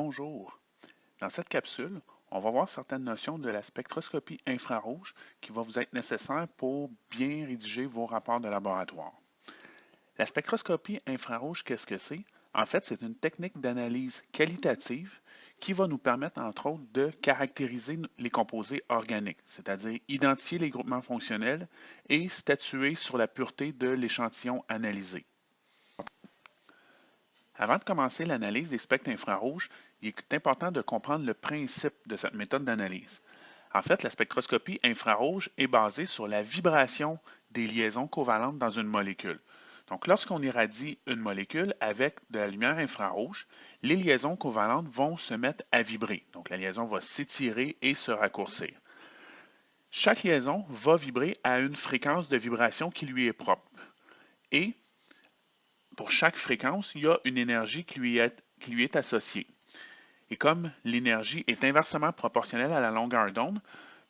Bonjour. Dans cette capsule, on va voir certaines notions de la spectroscopie infrarouge qui va vous être nécessaire pour bien rédiger vos rapports de laboratoire. La spectroscopie infrarouge, qu'est-ce que c'est? En fait, c'est une technique d'analyse qualitative qui va nous permettre, entre autres, de caractériser les composés organiques, c'est-à-dire identifier les groupements fonctionnels et statuer sur la pureté de l'échantillon analysé. Avant de commencer l'analyse des spectres infrarouges, il est important de comprendre le principe de cette méthode d'analyse. En fait, la spectroscopie infrarouge est basée sur la vibration des liaisons covalentes dans une molécule. Donc, lorsqu'on irradie une molécule avec de la lumière infrarouge, les liaisons covalentes vont se mettre à vibrer. Donc, la liaison va s'étirer et se raccourcir. Chaque liaison va vibrer à une fréquence de vibration qui lui est propre. Et pour chaque fréquence, il y a une énergie qui lui est associée. Et comme l'énergie est inversement proportionnelle à la longueur d'onde,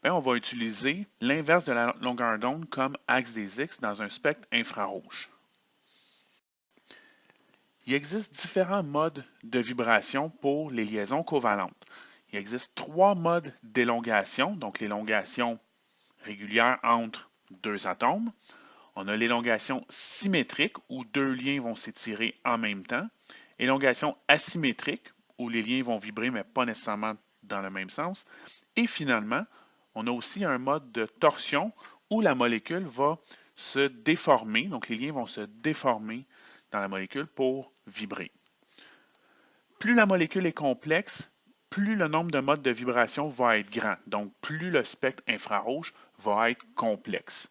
on va utiliser l'inverse de la longueur d'onde comme axe des X dans un spectre infrarouge. Il existe différents modes de vibration pour les liaisons covalentes. Il existe trois modes d'élongation, donc l'élongation régulière entre deux atomes. On a l'élongation symétrique où deux liens vont s'étirer en même temps. Élongation asymétrique où les liens vont vibrer mais pas nécessairement dans le même sens. Et finalement, on a aussi un mode de torsion où la molécule va se déformer, donc les liens vont se déformer dans la molécule pour vibrer. Plus la molécule est complexe, plus le nombre de modes de vibration va être grand, donc plus le spectre infrarouge va être complexe.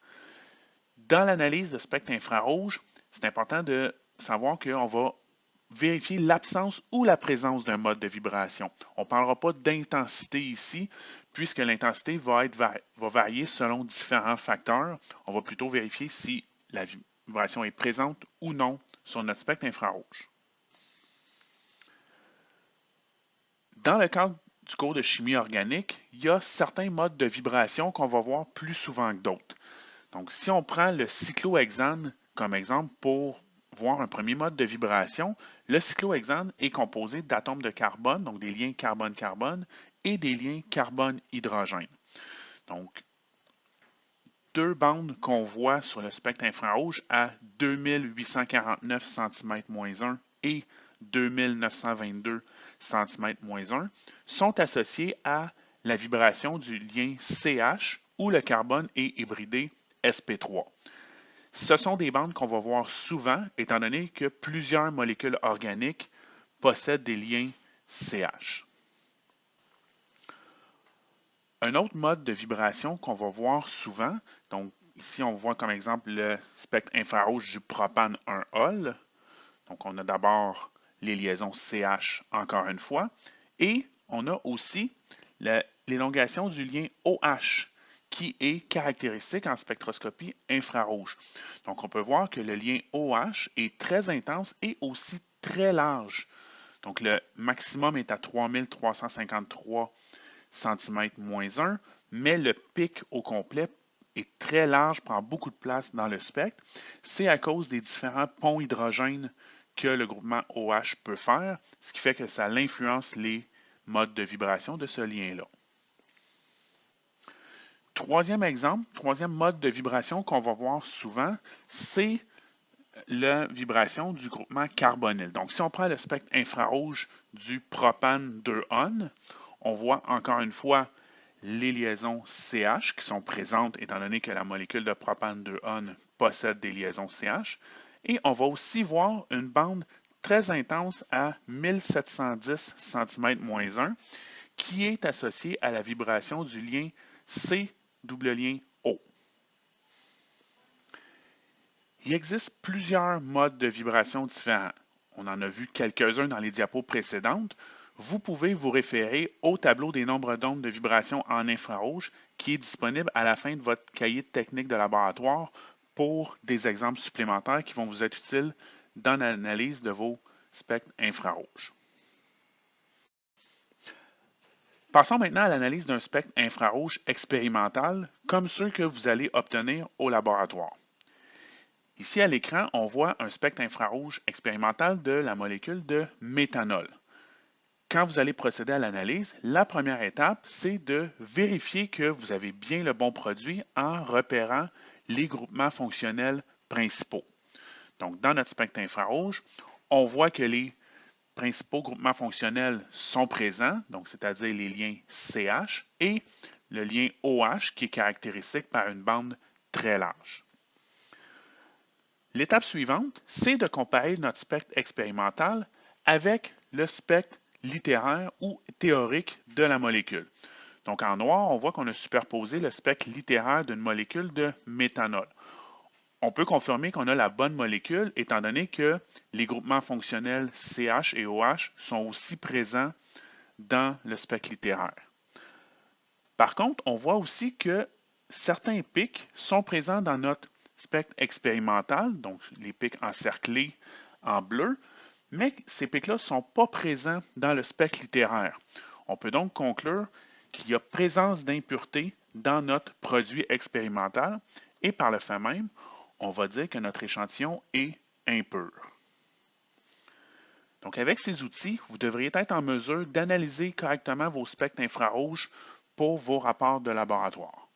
Dans l'analyse de spectre infrarouge, c'est important de savoir qu'on va vérifier l'absence ou la présence d'un mode de vibration. On ne parlera pas d'intensité ici, puisque l'intensité va varier selon différents facteurs. On va plutôt vérifier si la vibration est présente ou non sur notre spectre infrarouge. Dans le cadre du cours de chimie organique, il y a certains modes de vibration qu'on va voir plus souvent que d'autres. Donc, si on prend le cyclohexane comme exemple pour voir un premier mode de vibration, le cyclohexane est composé d'atomes de carbone, donc des liens carbone-carbone, et des liens carbone-hydrogène. Donc, deux bandes qu'on voit sur le spectre infrarouge à 2849 cm-1 et 2922 cm-1 sont associées à la vibration du lien CH où le carbone est hybridé sp3. Ce sont des bandes qu'on va voir souvent, étant donné que plusieurs molécules organiques possèdent des liens CH. Un autre mode de vibration qu'on va voir souvent, donc ici on voit comme exemple le spectre infrarouge du propane 1-ol. Donc on a d'abord les liaisons CH encore une fois, et on a aussi l'élongation du lien OH qui est caractéristique en spectroscopie infrarouge. Donc, on peut voir que le lien OH est très intense et aussi très large. Donc, le maximum est à 3353 cm-1, mais le pic au complet est très large, prend beaucoup de place dans le spectre. C'est à cause des différents ponts hydrogènes que le groupement OH peut faire, ce qui fait que ça influence les modes de vibration de ce lien-là. Troisième exemple, troisième mode de vibration qu'on va voir souvent, c'est la vibration du groupement carbonyl. Donc, si on prend le spectre infrarouge du propane 2-on, on voit encore une fois les liaisons CH qui sont présentes étant donné que la molécule de propane 2-on possède des liaisons CH. Et on va aussi voir une bande très intense à 1710 cm-1 qui est associée à la vibration du lien C double lien O. Il existe plusieurs modes de vibration différents. On en a vu quelques-uns dans les diapos précédentes. Vous pouvez vous référer au tableau des nombres d'ondes de vibration en infrarouge qui est disponible à la fin de votre cahier de technique de laboratoire pour des exemples supplémentaires qui vont vous être utiles dans l'analyse de vos spectres infrarouges. Passons maintenant à l'analyse d'un spectre infrarouge expérimental, comme ceux que vous allez obtenir au laboratoire. Ici à l'écran, on voit un spectre infrarouge expérimental de la molécule de méthanol. quand vous allez procéder à l'analyse, la première étape, c'est de vérifier que vous avez bien le bon produit en repérant les groupements fonctionnels principaux. Donc, dans notre spectre infrarouge, on voit que les principaux groupements fonctionnels sont présents, donc c'est-à-dire les liens CH et le lien OH qui est caractéristique par une bande très large. L'étape suivante, c'est de comparer notre spectre expérimental avec le spectre littéraire ou théorique de la molécule. Donc en noir, on voit qu'on a superposé le spectre littéraire d'une molécule de méthanol. On peut confirmer qu'on a la bonne molécule étant donné que les groupements fonctionnels CH et OH sont aussi présents dans le spectre littéraire. Par contre, on voit aussi que certains pics sont présents dans notre spectre expérimental, donc les pics encerclés en bleu, mais ces pics-là ne sont pas présents dans le spectre littéraire. On peut donc conclure qu'il y a présence d'impuretés dans notre produit expérimental et par le fait même, on va dire que notre échantillon est impur. Donc avec ces outils, vous devriez être en mesure d'analyser correctement vos spectres infrarouges pour vos rapports de laboratoire.